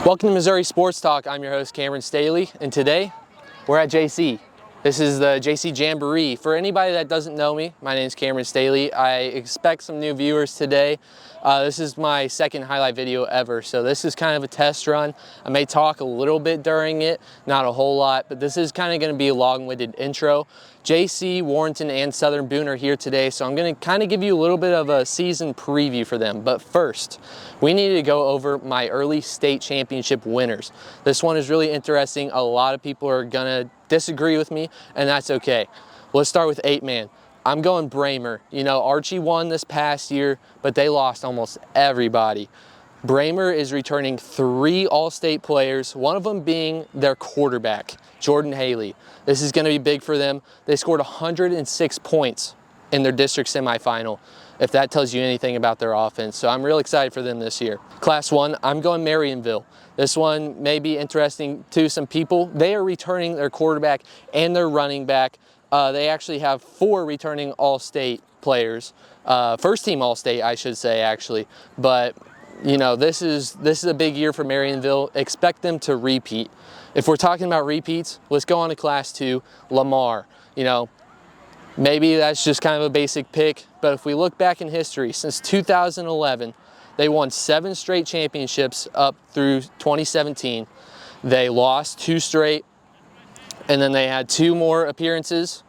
Welcome to Missouri Sports Talk. I'm your host Cameron Staley, and today we're at JC. This is the JC Jamboree. For anybody that doesn't know me, my name is Cameron Staley. I expect some new viewers today. This is my second highlight video ever, so this is kind of a test run. I may talk a little bit during it, not a whole lot, but this is kind of going to be a long-winded intro. JC, Warrenton, and Southern Boone are here today, so I'm going to kind of give you a little bit of a season preview for them. But first, we need to go over my early state championship winners. This one is really interesting. A lot of people are going to disagree with me, and that's okay. Let's start with 8-man. I'm going Bramer. You know, Archie won this past year, but they lost almost everybody. Bramer is returning 3 All-State players, one of them being their quarterback, Jordan Haley. This is going to be big for them. They scored 106 points in their district semifinal, if that tells you anything about their offense. So I'm real excited for them this year. Class 1, I'm going Marionville. This one may be interesting to some people. They are returning their quarterback and their running back. They actually have 4 returning All-State players. First team All-State, I should say, actually. But you know, this is a big year for Marionville. Expect them to repeat. If we're talking about repeats, let's go on to Class 2, Lamar. You know, maybe that's just kind of a basic pick, but if we look back in history, since 2011, they won 7 straight championships up through 2017. They lost 2 straight, and then they had 2 more appearances,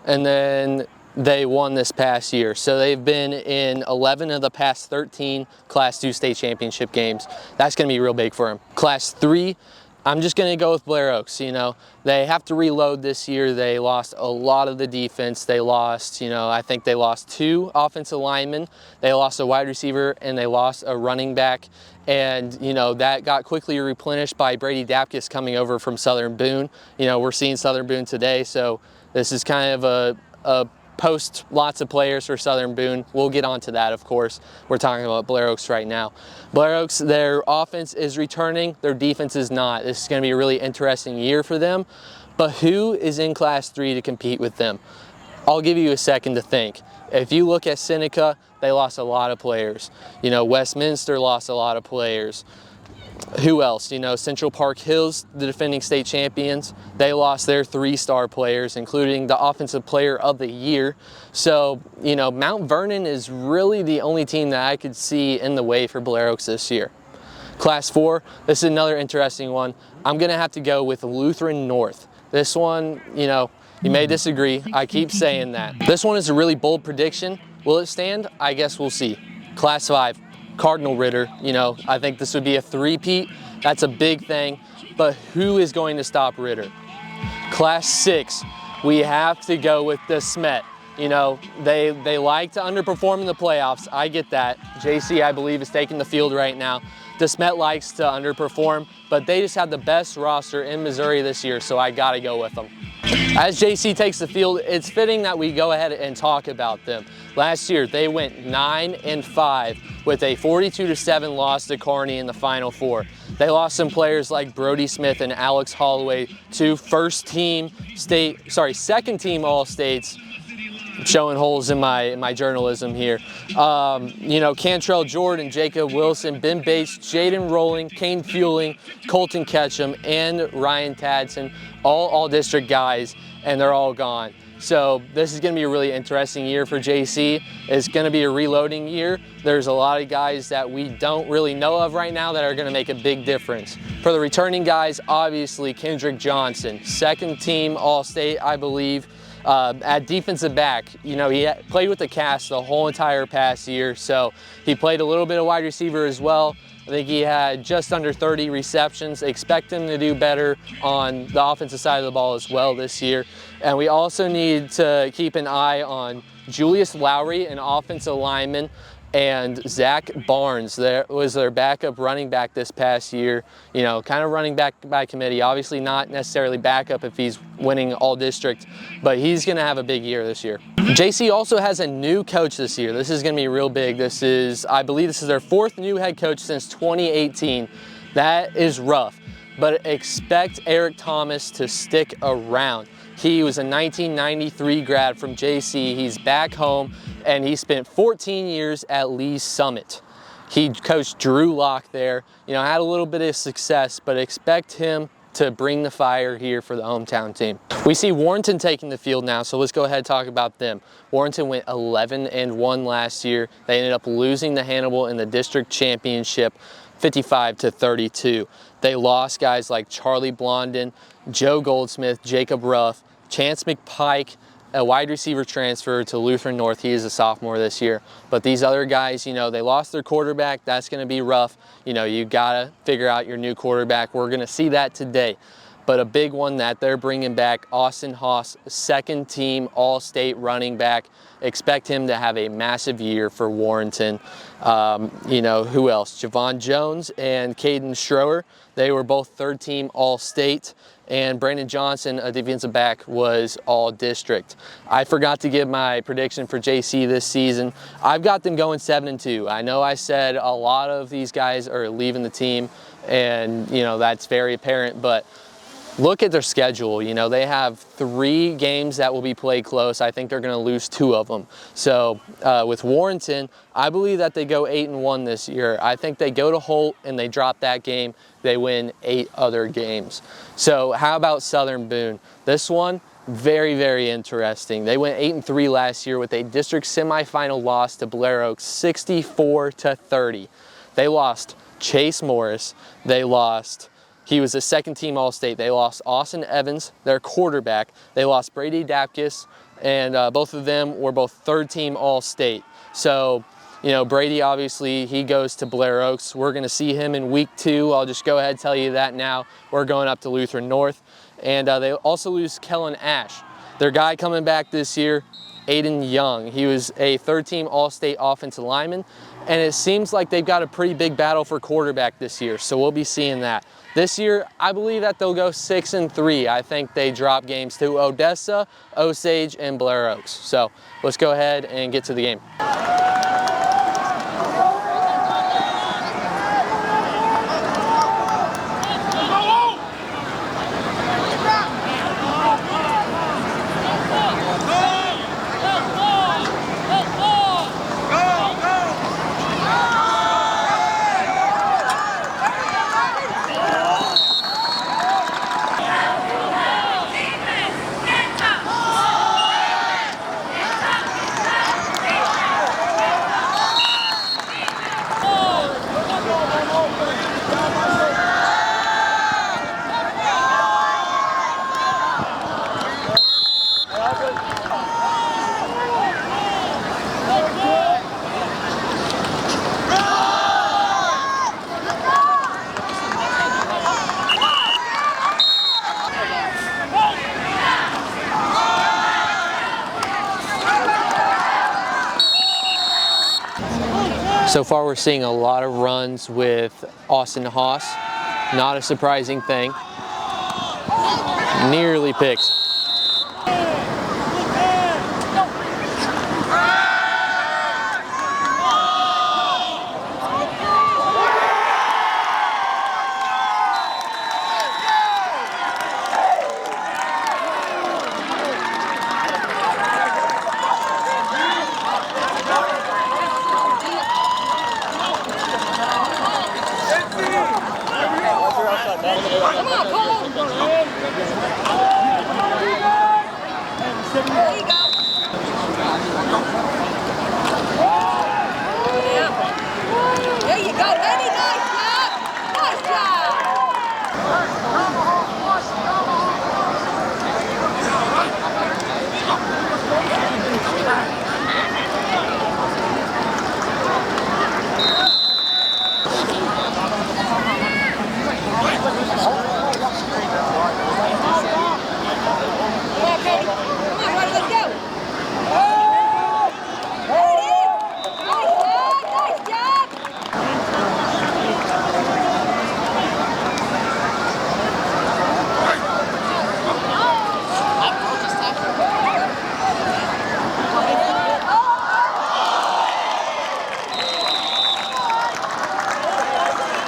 and then they won this past year. So they've been in 11 of the past 13 Class 2 state championship games. That's going to be real big for them. Class 3, I'm just going to go with Blair Oaks. You know, they have to reload this year. They lost a lot of the defense. They lost, you know, I think they lost 2 offensive linemen. They lost a wide receiver, and they lost a running back. And, you know, that got quickly replenished by Brady Dapkus coming over from Southern Boone. You know, we're seeing Southern Boone today, so this is kind of a post lots of players for Southern Boone. We'll get onto that, of course. We're talking about Blair Oaks right now. Blair Oaks, their offense is returning, their defense is not. This is going to be a really interesting year for them. But who is in Class 3 to compete with them? I'll give you a second to think. If you look at Seneca, they lost a lot of players. You know, Westminster lost a lot of players. Who else? You know, Central Park Hills, the defending state champions, they lost their 3-star players, including the offensive player of the year. So, you know, Mount Vernon is really the only team that I could see in the way for Blair Oaks this year. Class 4, this is another interesting one. I'm going to have to go with Lutheran North. This one, you know, you may disagree. I keep saying that. This one is a really bold prediction. Will it stand? I guess we'll see. Class 5. Cardinal Ritter, you know, I think this would be a 3-peat. That's a big thing, but who is going to stop Ritter? Class 6, we have to go with De Smet. You know, they like to underperform in the playoffs. I get that. JC, I believe, is taking the field right now. De Smet likes to underperform, but they just have the best roster in Missouri this year, so I gotta go with them. As JC takes the field, it's fitting that we go ahead and talk about them. Last year, they went 9-5 with a 42-7 loss to Kearney in the Final Four. They lost some players like Brody Smith and Alex Holloway to second-team All-States. Showing holes in my journalism here. You know, Cantrell Jordan, Jacob Wilson, Ben Bates, Jaden Rowling, Kane Fueling, Colton Ketchum, and Ryan Tadson, all district guys, and they're all gone. So this is going to be a really interesting year for JC. It's going to be a reloading year. There's a lot of guys that we don't really know of right now that are going to make a big difference. For the returning guys, obviously Kendrick Johnson, second-team All-State, I believe. At defensive back, you know, he played with the cast the whole entire past year, so he played a little bit of wide receiver as well. I think he had just under 30 receptions. Expect him to do better on the offensive side of the ball as well this year. And we also need to keep an eye on Julius Lowry, an offensive lineman, and Zach Barnes. There was their backup running back this past year. You know, kind of running back by committee. Obviously not necessarily backup if he's winning all district, but he's going to have a big year this year. JC also has a new coach this year. This is going to be real big. I believe this is their 4th new head coach since 2018. That is rough, but expect Eric Thomas to stick around. He was a 1993 grad from JC. He's back home, and he spent 14 years at Lee's Summit. He coached Drew Lock there, you know, had a little bit of success, but expect him to bring the fire here for the hometown team. We see Warrenton taking the field now, so let's go ahead and talk about them. Warrenton went 11-1 last year. They ended up losing to Hannibal in the district championship 55-32. They lost guys like Charlie Blondin, Joe Goldsmith, Jacob Ruff, Chance McPike, a wide receiver transfer to Lutheran North. He is a sophomore this year. But these other guys, you know, they lost their quarterback. That's going to be rough. You know, you got to figure out your new quarterback. We're going to see that today. But a big one that they're bringing back, Austin Haas, second team All-State running back. Expect him to have a massive year for Warrenton. You know, who else? Javon Jones and Caden Schroer. They were both third team All-State. And Brandon Johnson, a defensive back, was all-district. I forgot to give my prediction for JC this season. I've got them going 7-2. I know I said a lot of these guys are leaving the team, and you know that's very apparent, but look at their schedule. You know, they have 3 games that will be played close. I think they're going to lose 2 of them. So with Warrenton, I believe that they go 8-1 this year. I think they go to Holt and they drop that game. They win 8 other games. So how about Southern Boone? This one, very, very interesting. They went 8-3 last year with a district semifinal loss to Blair Oaks, 64-30. They lost Chase Morris. They lost... He was a second team All-State. They lost Austin Evans, their quarterback. They lost Brady Dapkus, and both of them were both third team All-State. So, you know, Brady, obviously, he goes to Blair Oaks. We're going to see him in week 2. I'll just go ahead and tell you that now. We're going up to Lutheran North. And they also lose Kellen Ash. Their guy coming back this year, Aiden Young. He was a third team All-State offensive lineman. And it seems like they've got a pretty big battle for quarterback this year. So we'll be seeing that. This year, I believe that they'll go 6-3. I think they drop games to Odessa, Osage, and Blair Oaks. So let's go ahead and get to the game. So far we're seeing a lot of runs with Austin Haas. Not a surprising thing. Nearly picked.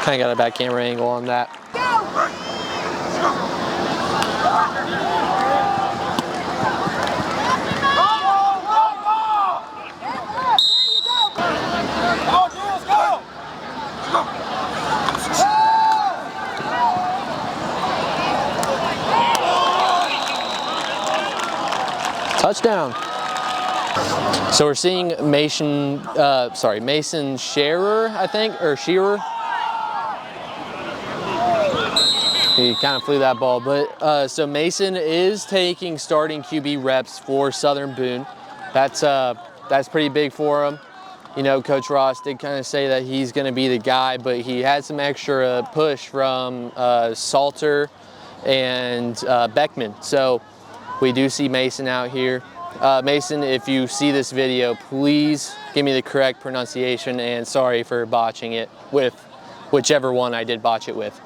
Kind of got a bad camera angle on that. Touchdown. So we're seeing Mason Scherer, I think, or Shearer. He kind of flew that ball, but so Mason is taking starting QB reps for Southern Boone. That's pretty big for him. You know, Coach Ross did kind of say that he's going to be the guy, but he had some extra push from Salter and Beckman. So we do see Mason out here. Mason, if you see this video, please give me the correct pronunciation, and sorry for botching it with whichever one I did botch it with.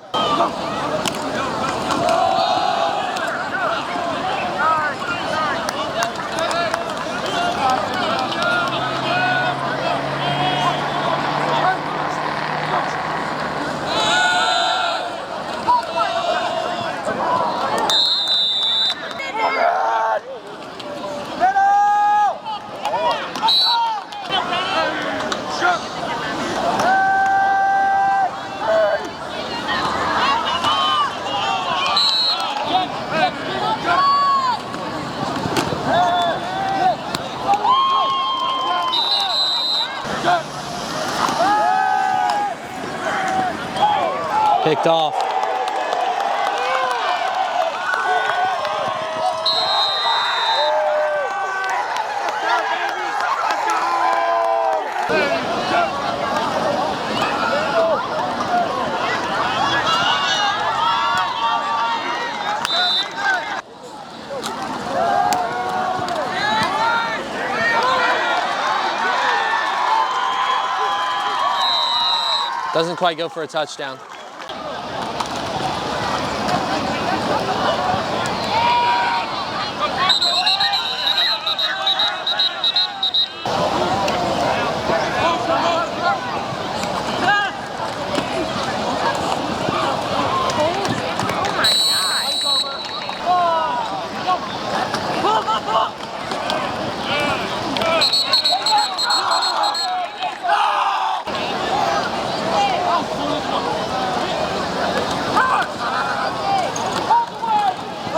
Picked off. Doesn't quite go for a touchdown.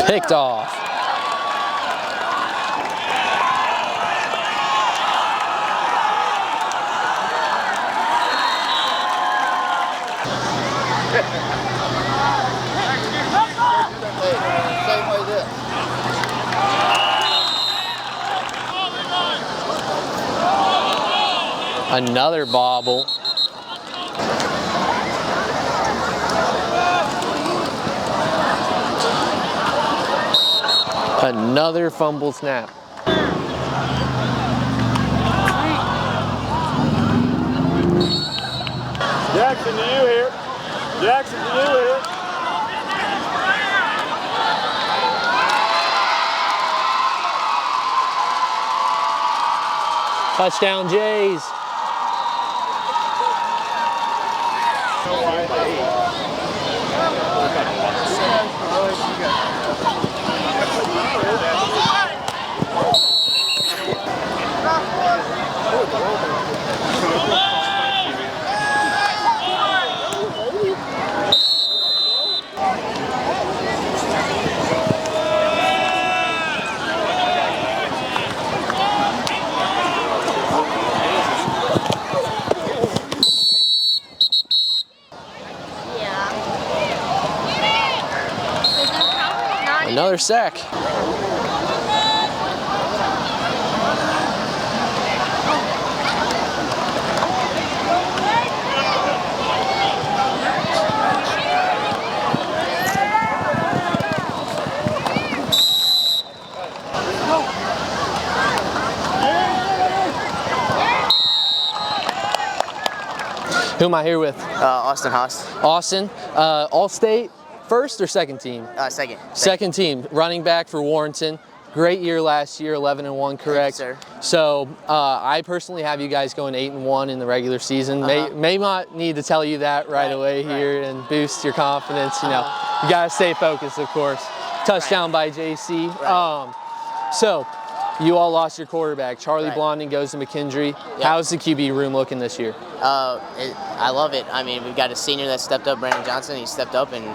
Picked off. Another bobble. Another fumble snap. Jackson, to you here. Jackson, to you here. Touchdown, Jays. Another sack. Who am I here with? Austin Haas. Austin, All-State, first or second team? Second. Second team, running back for Warrenton. Great year last year, 11-1, correct? Thank you, sir. So I personally have you guys going 8-1 in the regular season. May not need to tell you that right away here and boost your confidence. You know, you gotta stay focused, of course. Touchdown by JC. Right. So you all lost your quarterback. Charlie Right. Blondin goes to McKendree. Yep. How's the QB room looking this year? I love it. I mean, we've got a senior that stepped up, Brandon Johnson. He stepped up and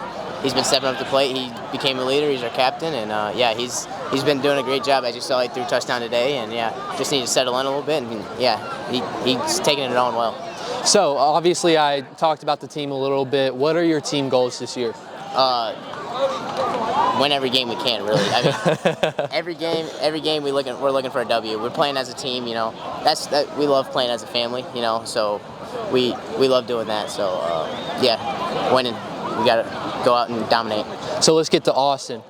he's been stepping up to the plate. He became a leader. He's our captain, and yeah, he's been doing a great job. As you saw, he threw a touchdown today, and yeah, just need to settle in a little bit. And yeah, he's taking it on well. So obviously, I talked about the team a little bit. What are your team goals this year? Win every game we can, really. I mean, every game we're looking for a W. We're playing as a team, you know. We love playing as a family, you know. So we love doing that. So yeah, winning. We got to go out and dominate. So let's get to Austin.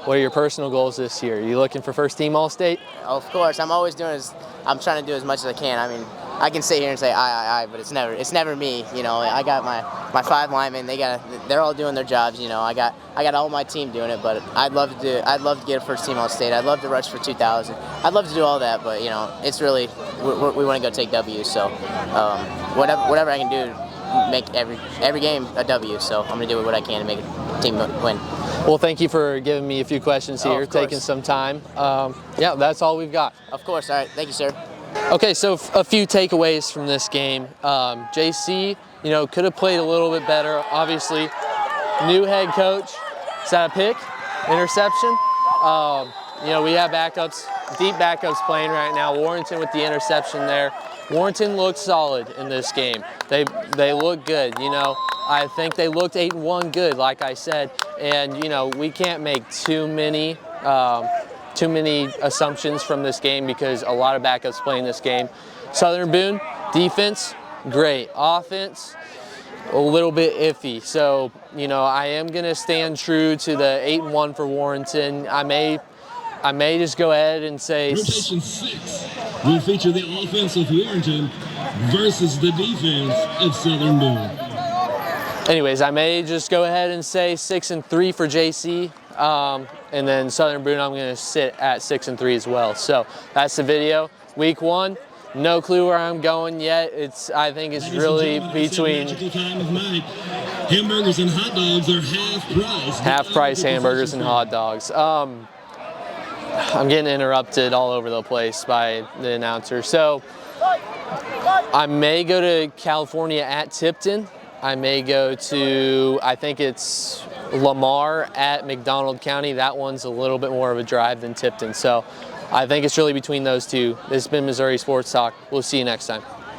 What are your personal goals this year? Are you looking for first team All-State? Of course, I'm trying to do as much as I can. I mean, I can sit here and say I, but it's never me. You know, I got my 5 linemen. They're all doing their jobs. You know, I got all my team doing it. But I'd love to get a first team All-State. I'd love to rush for 2,000. I'd love to do all that. But you know, it's really we want to go take W's. So whatever I can do to make every game a W. So I'm gonna do what I can to make a team win. Well, thank you for giving me a few questions here, taking some time. Yeah, that's all we've got. Of course. All right. Thank you, sir. Okay, so a few takeaways from this game. JC, you know, could have played a little bit better. Obviously, new head coach. Is that a pick? Interception? You know, we have backups, deep backups playing right now. Warrenton with the interception there. Warrenton looked solid in this game. They look good. You know, I think they looked 8-1 good, like I said. And you know, we can't make too many assumptions from this game because a lot of backups playing this game. Southern Boone, defense, great. Offense, a little bit iffy. So, you know, I am going to stand true to the 8-1 for Warrenton. I may just go ahead and say... Rotation 6 will feature the offense of Warrenton versus the defense of Southern Boone. Anyways, I may just go ahead and say 6-3 for JC. And then Southern Boone, I'm going to sit at 6-3 as well. So that's the video. Week 1, no clue where I'm going yet. I think it's really between hamburgers and hot dogs are half price. Half price hamburgers and hot dogs. I'm getting interrupted all over the place by the announcer. So I may go to California at Tipton. I may go to, I think it's Lamar at McDonald County. That one's a little bit more of a drive than Tipton. So I think it's really between those two. This has been Missouri Sports Talk. We'll see you next time.